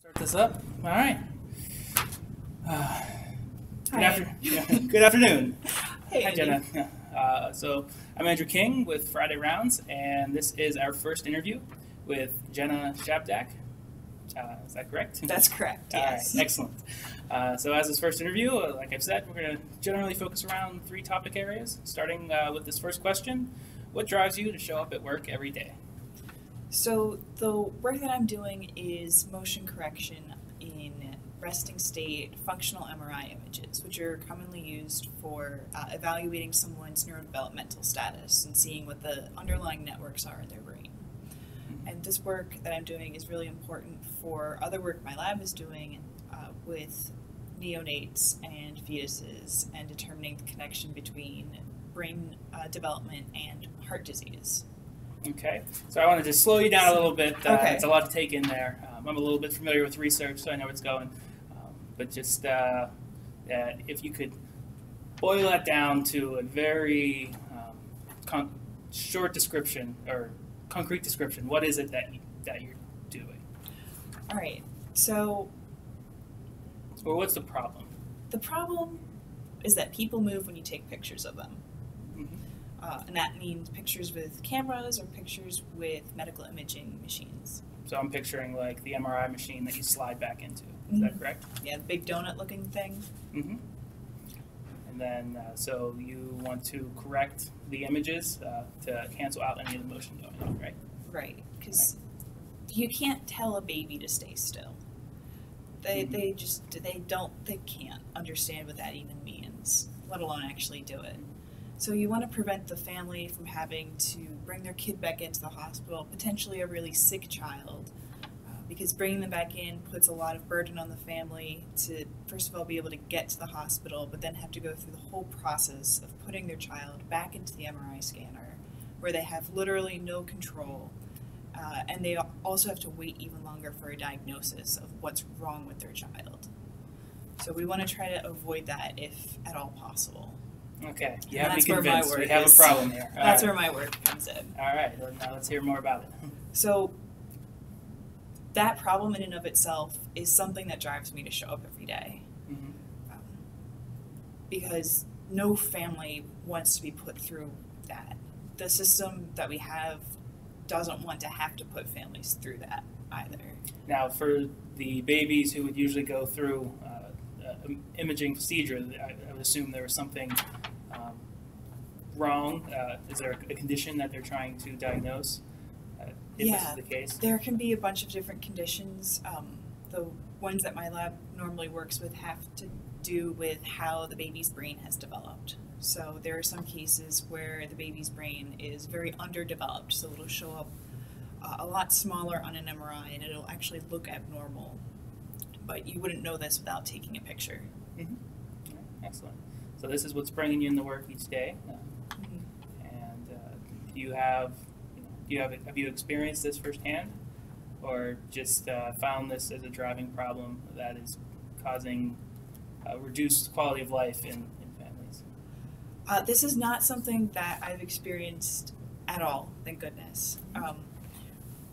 Start this up. All right. Hi. Good afternoon. Hey, Hi, Andy. Jenna. So I'm Andrew King with Friday Rounds, and this is our first interview with Jenna Schabdach. Is that correct? That's correct, yes. All right, excellent. So as this first interview, like I've said, we're going to generally focus around three topic areas, starting with this first question. What drives you to show up at work every day? So the work that I'm doing is motion correction in resting state functional MRI images, which are commonly used for evaluating someone's neurodevelopmental status and seeing what the underlying networks are in their brain. And this work that I'm doing is really important for other work my lab is doing with neonates and fetuses and determining the connection between brain development and heart disease. Okay, so I wanted to slow you down a little bit. Okay. It's a lot to take in there. I'm a little bit familiar with research, so I know where it's going. But just if you could boil that down to a very short description or concrete description, what is it that you're doing? All right, so Or what's the problem? the problem is that people move when you take pictures of them. And that means pictures with cameras or pictures with medical imaging machines. So I'm picturing like the MRI machine that you slide back into. Is that correct? Yeah, the big donut-looking thing. Mm-hmm. And then, so you want to correct the images to cancel out any of the motion going on, right? Right, because you can't tell a baby to stay still. They can't understand what that even means, let alone actually do it. So you want to prevent the family from having to bring their kid back into the hospital, potentially a really sick child, because bringing them back in puts a lot of burden on the family to, first of all, be able to get to the hospital, but then have to go through the whole process of putting their child back into the MRI scanner, where they have literally no control, and they also have to wait even longer for a diagnosis of what's wrong with their child. So we want to try to avoid that if at all possible. Okay, you And have me that's where my convinced. work We have is. a problem here. That's where my work comes in. All right, well, now let's hear more about it. So that problem in and of itself is something that drives me to show up every day. Mm-hmm. Because no family wants to be put through that. The system that we have doesn't want to have to put families through that either. Now, for the babies who would usually go through imaging procedure, I would assume there was something wrong. Is there a condition that they're trying to diagnose? If this is the case? There can be a bunch of different conditions. The ones that my lab normally works with have to do with how the baby's brain has developed. So there are some cases where the baby's brain is very underdeveloped, so it'll show up a lot smaller on an MRI and it'll actually look abnormal. But you wouldn't know this without taking a picture. Mm-hmm. Right, excellent. So this is what's bringing you in the work each day. And have you experienced this firsthand, or just found this as a driving problem that is causing reduced quality of life in families? This is not something that I've experienced at all, thank goodness.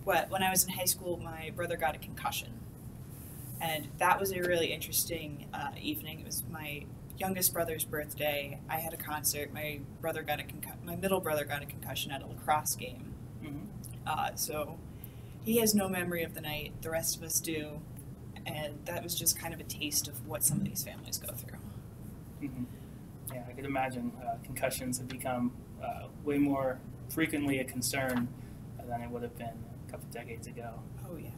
When I was in high school, my brother got a concussion. And that was a really interesting evening. It was my youngest brother's birthday. I had a concert. My middle brother got a concussion at a lacrosse game. Mm-hmm. So he has no memory of the night. The rest of us do. And that was just kind of a taste of what some of these families go through. Mm-hmm. Yeah, I could imagine concussions have become way more frequently a concern than it would have been a couple decades ago. Oh, yeah.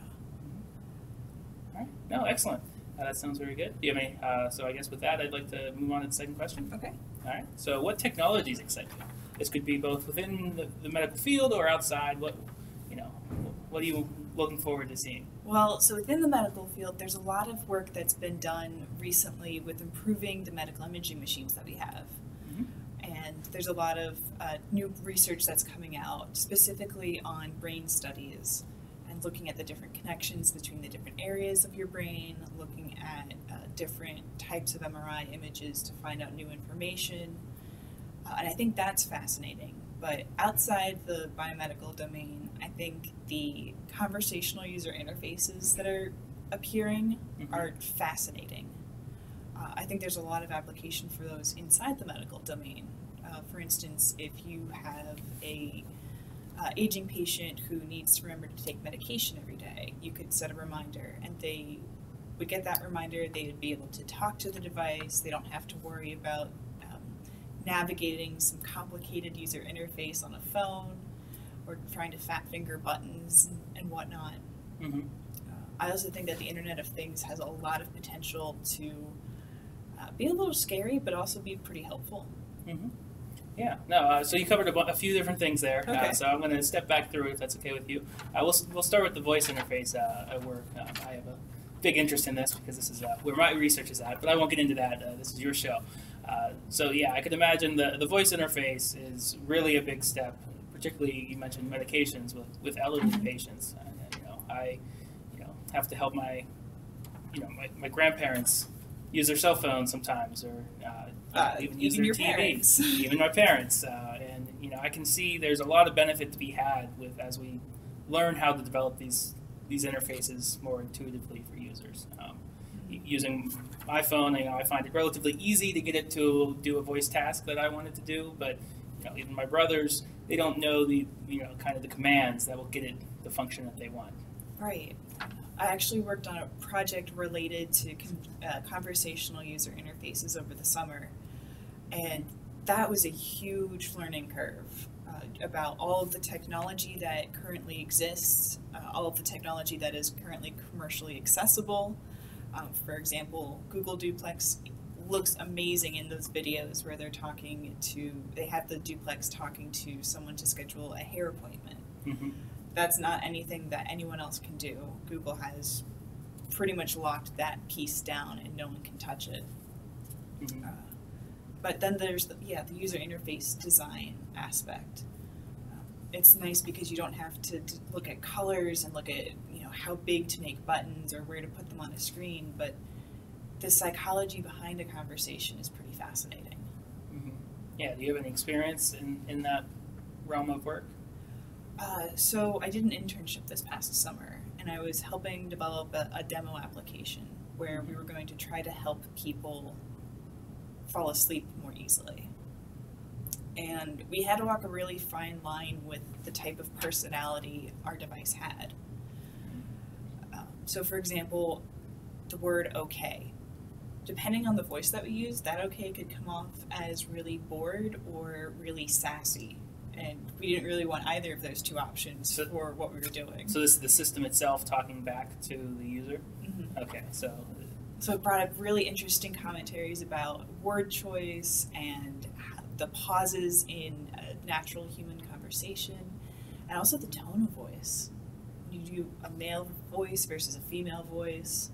All right. No, excellent. That sounds very good. Do you have any? So I guess with that, I'd like to move on to the second question. Okay. All right. So what technologies excite you? This could be both within the medical field or outside. What are you looking forward to seeing? Well, so within the medical field, there's a lot of work that's been done recently with improving the medical imaging machines that we have. Mm-hmm. And there's a lot of new research that's coming out specifically on brain studies and looking at the different connections between the different areas of your brain, looking at different types of MRI images to find out new information. And I think that's fascinating. But outside the biomedical domain, I think the conversational user interfaces that are appearing are fascinating. I think there's a lot of application for those inside the medical domain. For instance, if you have a aging patient who needs to remember to take medication every day, you could set a reminder, and they would get that reminder. They would be able to talk to the device. They don't have to worry about navigating some complicated user interface on a phone or trying to fat finger buttons and whatnot. I also think that the Internet of Things has a lot of potential to be a little scary, but also be pretty helpful. Yeah, no, so you covered a few different things there. Okay. So I'm going to step back through if that's okay with you. We'll start with the voice interface at work. I have a big interest in this because this is where my research is at, but I won't get into that. This is your show. So yeah, I could imagine the voice interface is really a big step, particularly you mentioned medications with elderly patients. I have to help my grandparents use their cell phones sometimes, or even use their your TV. parents. Even my parents, and I can see there's a lot of benefit to be had as we learn how to develop these interfaces more intuitively for users. Using my phone, I find it relatively easy to get it to do a voice task that I wanted to do, but even my brothers, they don't know the kind of the commands that will get it the function that they want. Right. I actually worked on a project related to conversational user interfaces over the summer, and that was a huge learning curve about all of the technology that currently exists, all of the technology that is currently commercially accessible. For example, Google Duplex looks amazing in those videos where they have the duplex talking to someone to schedule a hair appointment. That's not anything that anyone else can do. Google has pretty much locked that piece down and no one can touch it. But then there's the user interface design aspect. It's nice because you don't have to look at colors and look at how big to make buttons or where to put them on a screen, but the psychology behind a conversation is pretty fascinating. Yeah, do you have any experience in that realm of work? So I did an internship this past summer, and I was helping develop a demo application where we were going to try to help people fall asleep more easily. And we had to walk a really fine line with the type of personality our device had. So for example, the word okay. Depending on the voice that we use, that okay could come off as really bored or really sassy. And we didn't really want either of those two options for what we were doing. So this is the system itself talking back to the user? Okay, so it brought up really interesting commentaries about word choice and the pauses in a natural human conversation, and also the tone of voice. When you do a male voice versus a female voice,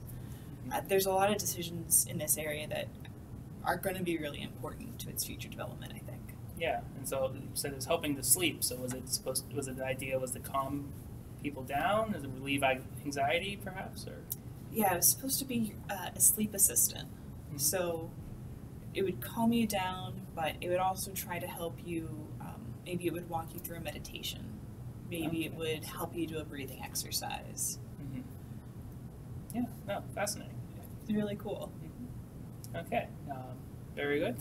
there's a lot of decisions in this area that are going to be really important to its future development, I think. Yeah, and so you said it was helping to sleep. So was it the idea was to calm people down? Does it relieve anxiety, perhaps, or? Yeah, it was supposed to be a sleep assistant. So it would calm you down, but it would also try to help you. Maybe it would walk you through a meditation. Maybe it would help you do a breathing exercise. Yeah, no, fascinating. It's really cool. Okay, very good.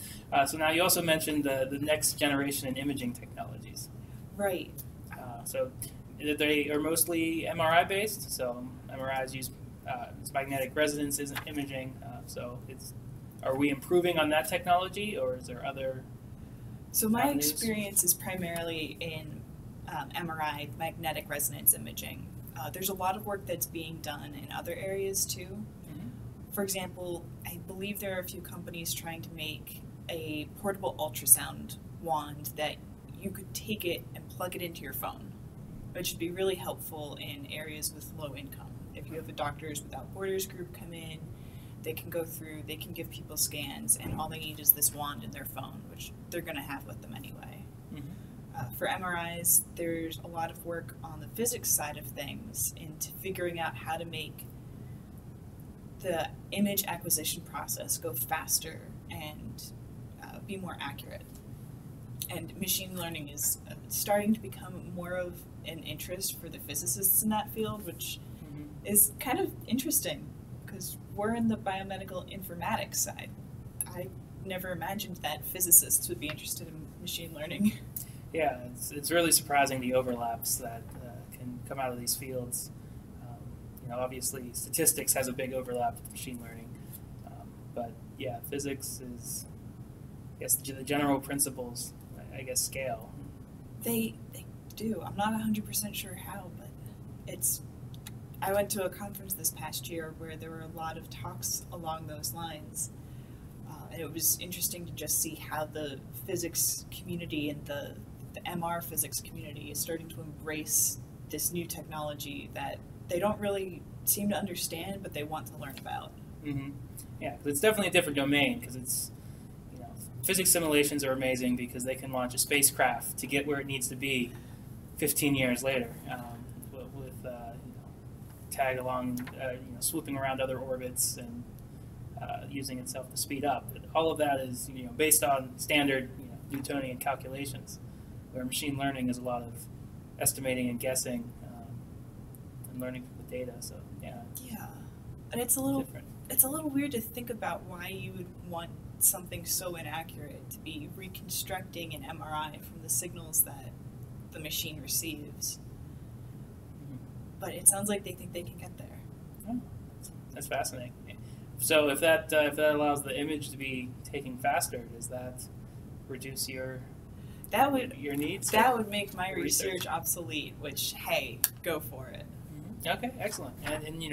So now you also mentioned the next generation in imaging technologies. Right. So they are mostly MRI based. So MRIs use it's magnetic resonance imaging. Are we improving on that technology, or is there other? So my experience is primarily in MRI, magnetic resonance imaging. There's a lot of work that's being done in other areas too. For example, I believe there are a few companies trying to make a portable ultrasound wand that you could take it and plug it into your phone, which would be really helpful in areas with low income. If you have a Doctors Without Borders group come in, they can go through, they can give people scans, and all they need is this wand in their phone, which they're going to have with them anyway. For MRIs, there's a lot of work on the physics side of things into figuring out how to make the image acquisition process go faster and be more accurate. And machine learning is starting to become more of an interest for the physicists in that field, which is kind of interesting because we're in the biomedical informatics side. I never imagined that physicists would be interested in machine learning. Yeah, it's really surprising the overlaps that can come out of these fields. Obviously statistics has a big overlap with machine learning, but yeah, physics is, I guess, the general principles, I guess, scale. They do. I'm not 100% sure how, but I went to a conference this past year where there were a lot of talks along those lines. And it was interesting to just see how the physics community and the MR physics community is starting to embrace this new technology that they don't really seem to understand, but they want to learn about. Mm-hmm. Yeah, 'cause it's definitely a different domain, because it's, physics simulations are amazing because they can launch a spacecraft to get where it needs to be 15 years later, with tag along, swooping around other orbits and using itself to speed up. All of that is based on standard Newtonian calculations, where machine learning is a lot of estimating and guessing and learning from the data. So yeah, and it's a little different. It's a little weird to think about why you would want something so inaccurate to be reconstructing an MRI from the signals that the machine receives. Mm-hmm. But it sounds like they think they can get there. Oh, that's fascinating. So if that allows the image to be taken faster, does that reduce your needs? That would make my research obsolete. Which, hey, go for it. Mm-hmm. Okay, excellent. And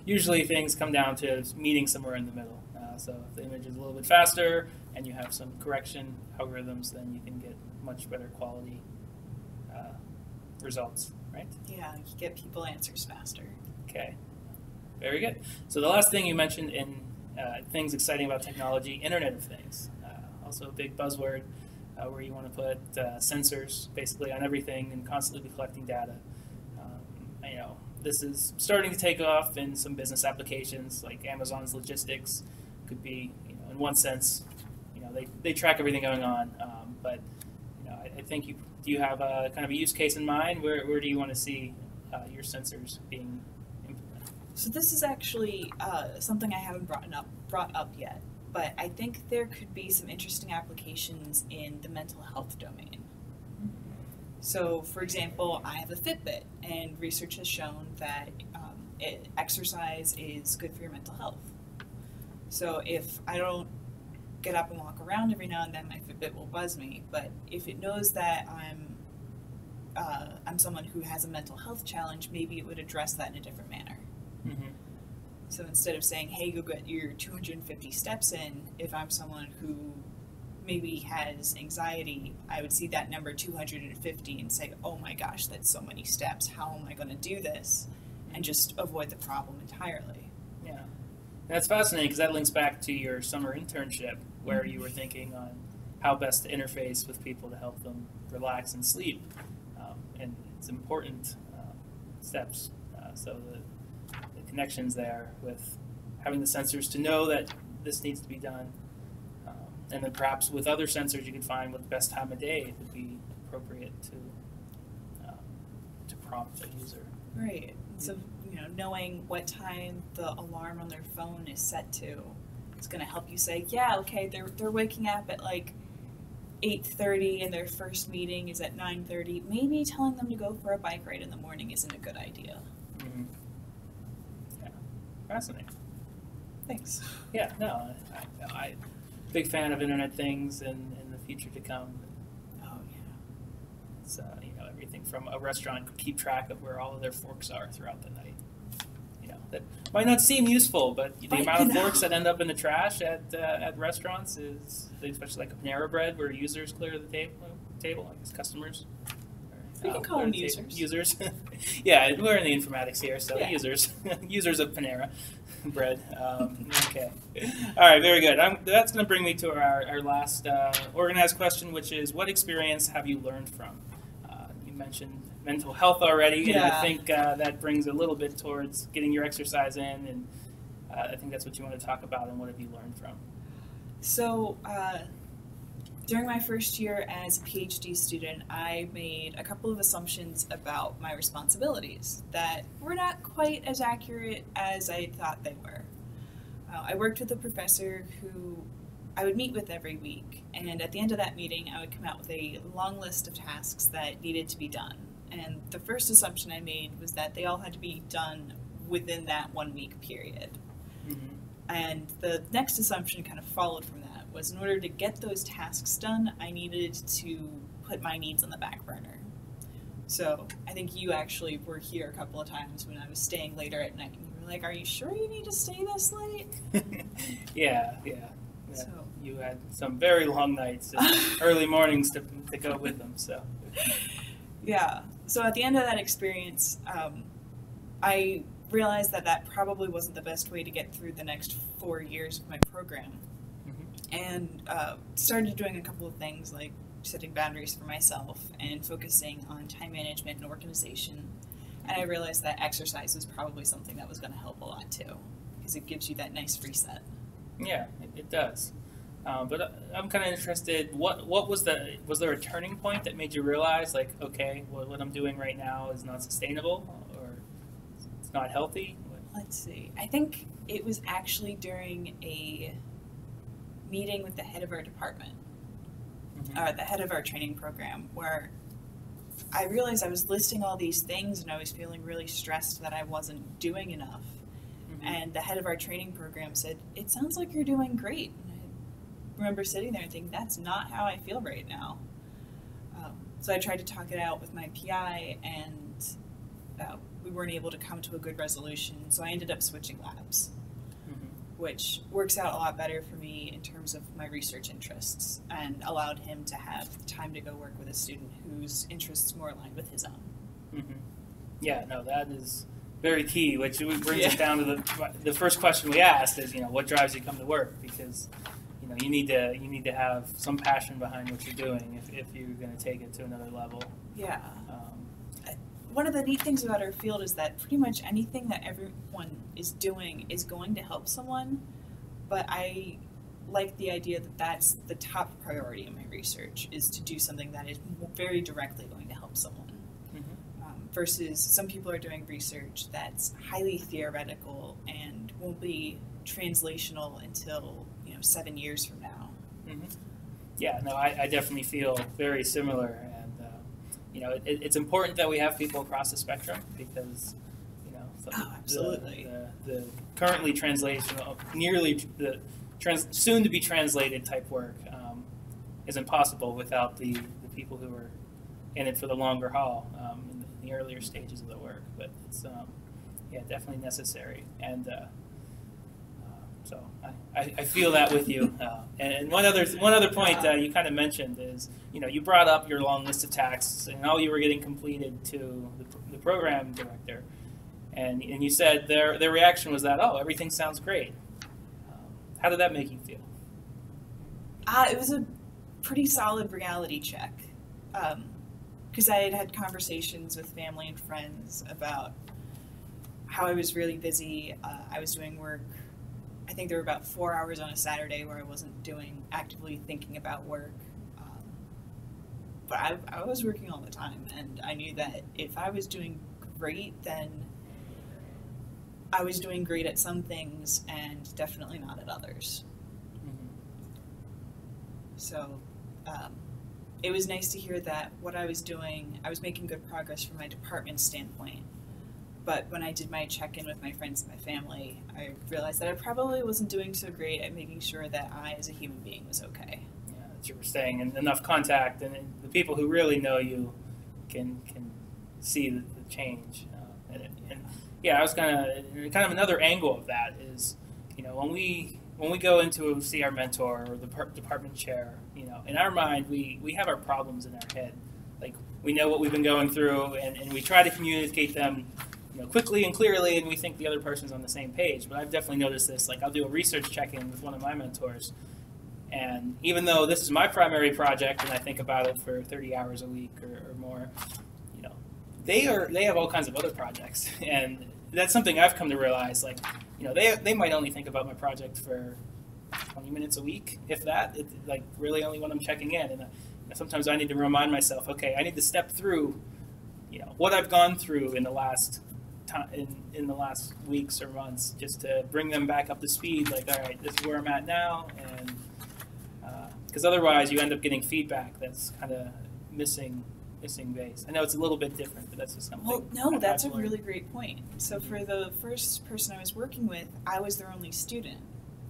usually things come down to meeting somewhere in the middle. So if the image is a little bit faster and you have some correction algorithms, then you can get much better quality results, right? Yeah, you get people answers faster. Okay, very good. So the last thing you mentioned in things exciting about technology, Internet of Things, also a big buzzword where you want to put sensors basically on everything and constantly be collecting data. This is starting to take off in some business applications, like Amazon's logistics could be, in one sense, they track everything going on, but I think do you have a kind of a use case in mind? Where do you want to see your sensors being implemented? So this is actually something I haven't brought up yet, but I think there could be some interesting applications in the mental health domain. So, for example, I have a Fitbit, and research has shown that exercise is good for your mental health. So if I don't get up and walk around every now and then, my Fitbit will buzz me. But if it knows that I'm someone who has a mental health challenge, maybe it would address that in a different manner. Mm-hmm. So instead of saying, hey, go get your 250 steps in, if I'm someone who maybe has anxiety, I would see that number 250 and say, oh my gosh, that's so many steps. How am I going to do this? And just avoid the problem entirely. Yeah. That's fascinating because that links back to your summer internship where you were thinking on how best to interface with people to help them relax and sleep. And it's important steps. So the connections there with having the sensors to know that this needs to be done. And then perhaps with other sensors you can find what the best time of day would be appropriate to prompt a user. Right. So, knowing what time the alarm on their phone is set to is going to help you say, yeah, okay, they're waking up at like 8:30 and their first meeting is at 9:30. Maybe telling them to go for a bike ride in the morning isn't a good idea. Mm-hmm. Yeah. Fascinating. Thanks. Yeah, no, I big fan of Internet Things and the future to come. Oh, yeah. It's, everything from a restaurant could keep track of where all of their forks are throughout the night. That might not seem useful, but the amount of forks that end up in the trash at restaurants is, especially like a Panera Bread, where users clear the table, I guess customers. We can call them users. Users. Yeah, we're in the informatics here, so yeah. Users of Panera Bread. Okay. All right, very good. That's going to bring me to our last organized question, which is, what experience have you learned from? You mentioned mental health already, and I think that brings a little bit towards getting your exercise in, and I think that's what you want to talk about, and what have you learned from? So During my first year as a PhD student, I made a couple of assumptions about my responsibilities that were not quite as accurate as I thought they were. I worked with a professor who I would meet with every week, and at the end of that meeting, I would come out with a long list of tasks that needed to be done. And the first assumption I made was that they all had to be done within that 1 week period. Mm-hmm. And the next assumption kind of followed from that was in order to get those tasks done, I needed to put my needs on the back burner. So I think you actually were here a couple of times when I was staying later at night. And you were like, are you sure you need to stay this late? Yeah. So. You had some very long nights and early mornings to go with them. So. Yeah. So at the end of that experience, I realized that probably wasn't the best way to get through the next 4 years of my program. And started doing a couple of things like setting boundaries for myself and focusing on time management and organization. And I realized that exercise was probably something that was going to help a lot too, because it gives you that nice reset. Yeah, it does. But I'm kind of interested. What was there a turning point that made you realize, like, okay, what I'm doing right now is not sustainable or it's not healthy? Let's see. I think it was actually during a meeting with the head of our department, the head of our training program, where I realized I was listing all these things and I was feeling really stressed that I wasn't doing enough. And the head of our training program said, "It sounds like you're doing great." And I remember sitting there and thinking, that's not how I feel right now. So I tried to talk it out with my PI, and we weren't able to come to a good resolution. So I ended up switching labs, which works out a lot better for me in terms of my research interests, and allowed him to have time to go work with a student whose interests more aligned with his own. Yeah, no, that is very key, which brings us down to the first question we asked is, what drives you to come to work? Because, you need to have some passion behind what you're doing if you're going to take it to another level. Yeah. One of the neat things about our field is that pretty much anything that everyone is doing is going to help someone, but I like the idea that that's the top priority in my research, is to do something that is very directly going to help someone. Versus some people are doing research that's highly theoretical and won't be translational until 7 years from now. Yeah, no, I definitely feel very similar, and it's important that we have people across the spectrum, because absolutely the currently translational, nearly the soon to be translated type work is impossible without the people who are in it for the longer haul. In the earlier stages of the work, but it's definitely necessary, and so I feel that with you. And one other point you kind of mentioned is, you brought up your long list of tasks and how you were getting completed to the program director, and you said their reaction was that, oh, everything sounds great. How did that make you feel? It was a pretty solid reality check. Because I had had conversations with family and friends about how I was really busy. I was doing work. I think there were about 4 hours on a Saturday where I wasn't actively thinking about work. But I was working all the time, and I knew that if I was doing great, then I was doing great at some things and definitely not at others. So it was nice to hear that what I was doing, I was making good progress from my department standpoint. But when I did my check-in with my friends and my family, I realized that I probably wasn't doing so great at making sure that I, as a human being, was okay. Yeah, that you were staying in enough contact, and the people who really know you can see the change. I was kind of another angle of that is, when we go into see our mentor or the department chair, in our mind, we have our problems in our head. Like, we know what we've been going through, and we try to communicate them, quickly and clearly, and we think the other person's on the same page. But I've definitely noticed this. Like, I'll do a research check-in with one of my mentors, and even though this is my primary project and I think about it for 30 hours a week or more, they have all kinds of other projects, and that's something I've come to realize. Like, they might only think about my project for 20 minutes a week, if that. Like really only when I'm checking in. And sometimes I need to remind myself, okay, I need to step through, what I've gone through in the last in the last weeks or months, just to bring them back up to speed. Like, all right, this is where I'm at now, and because otherwise you end up getting feedback that's kind of missing base. I know it's a little bit different, but that's just something. Well, no, that's a really great point. So for the first person I was working with, I was their only student.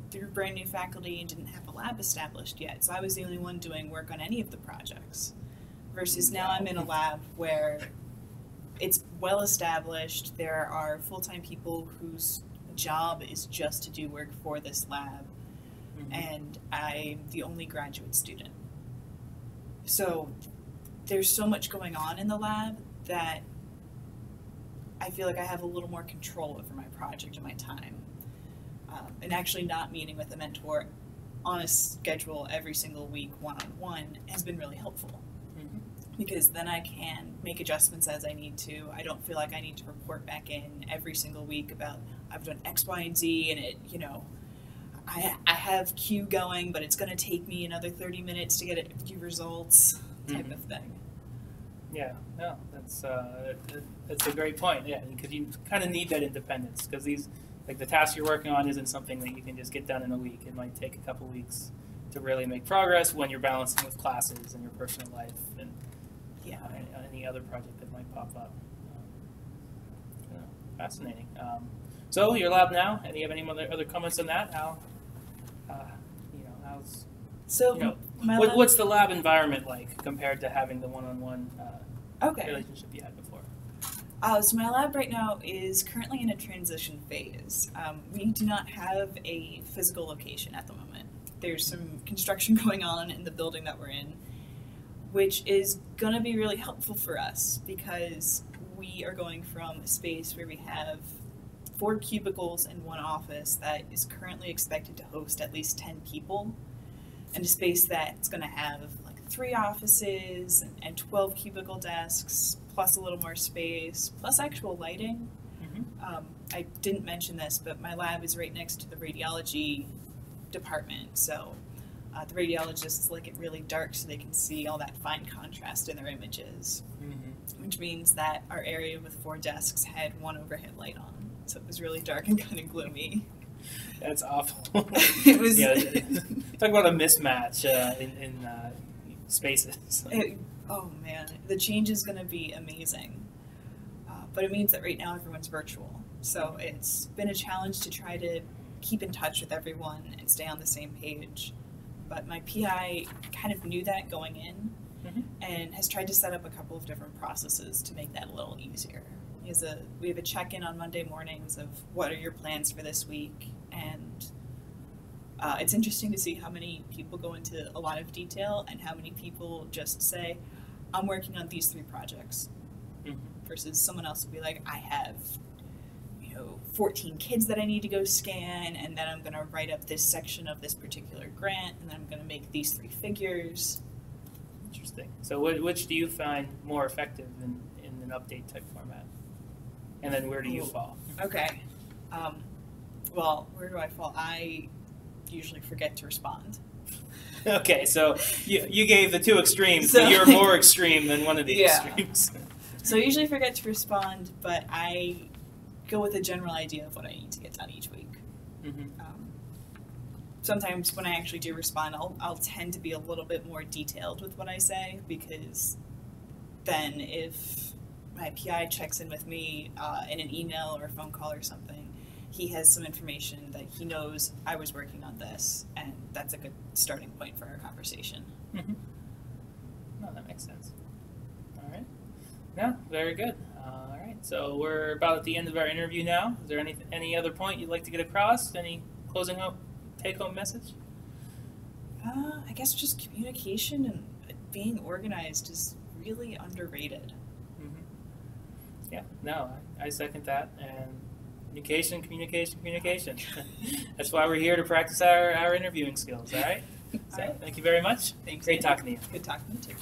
They were brand new faculty and didn't have a lab established yet, so I was the only one doing work on any of the projects. Versus now I'm in a lab where it's well established. There are full-time people whose job is just to do work for this lab, and I'm the only graduate student. So there's so much going on in the lab that I feel like I have a little more control over my project and my time. And actually not meeting with a mentor on a schedule every single week, one-on-one, has been really helpful. Because then I can make adjustments as I need to. I don't feel like I need to report back in every single week about I've done X, Y, and Z, and it, I have Q going, but it's going to take me another 30 minutes to get a few results, type of thing. Yeah, no, that's a great point. Yeah, because you kind of need that independence, because the task you're working on isn't something that you can just get done in a week. It might take a couple weeks to really make progress when you're balancing with classes and your personal life and any other project that might pop up. Fascinating. So your lab now. Do you have any other comments on that? How, how's what's the lab environment like compared to having the one-on-one relationship you had before? So my lab right now is currently in a transition phase. We do not have a physical location at the moment. There's some construction going on in the building that we're in, which is going to be really helpful for us because we are going from a space where we have 4 cubicles in one office that is currently expected to host at least 10 people, and a space that's going to have like 3 offices and 12 cubicle desks, plus a little more space, plus actual lighting. I didn't mention this, but my lab is right next to the radiology department, so the radiologists like it really dark so they can see all that fine contrast in their images, which means that our area with 4 desks had 1 overhead light on, so it was really dark and kind of gloomy. That's awful. It was. Talk about a mismatch in spaces. Oh man, the change is going to be amazing, but it means that right now everyone's virtual, so it's been a challenge to try to keep in touch with everyone and stay on the same page. But my PI kind of knew that going in and has tried to set up a couple of different processes to make that a little easier. We have a check-in on Monday mornings of what are your plans for this week, and it's interesting to see how many people go into a lot of detail and how many people just say, I'm working on these 3 projects, versus someone else will be like, I have 14 kids that I need to go scan, and then I'm going to write up this section of this particular grant, and then I'm going to make these 3 figures. Interesting. So which do you find more effective in an update type format? And then where do you fall? Okay. Well, where do I fall? I usually forget to respond. Okay, so you gave the 2 extremes, so you're more extreme than one of the extremes. So I usually forget to respond, but I go with a general idea of what I need to get done each week. Sometimes when I actually do respond, I'll tend to be a little bit more detailed with what I say, because then if my PI checks in with me in an email or a phone call or something, he has some information that he knows I was working on this, and that's a good starting point for our conversation. No, that makes sense. All right. Yeah, very good. All right, so we're about at the end of our interview now. Is there any other point you'd like to get across? Any closing take-home message? I guess just communication and being organized is really underrated. Yeah, no, I second that. And communication. That's why we're here to practice our interviewing skills, all right? So, thank you very much. Thanks. Great talking to you. Good talking to you too.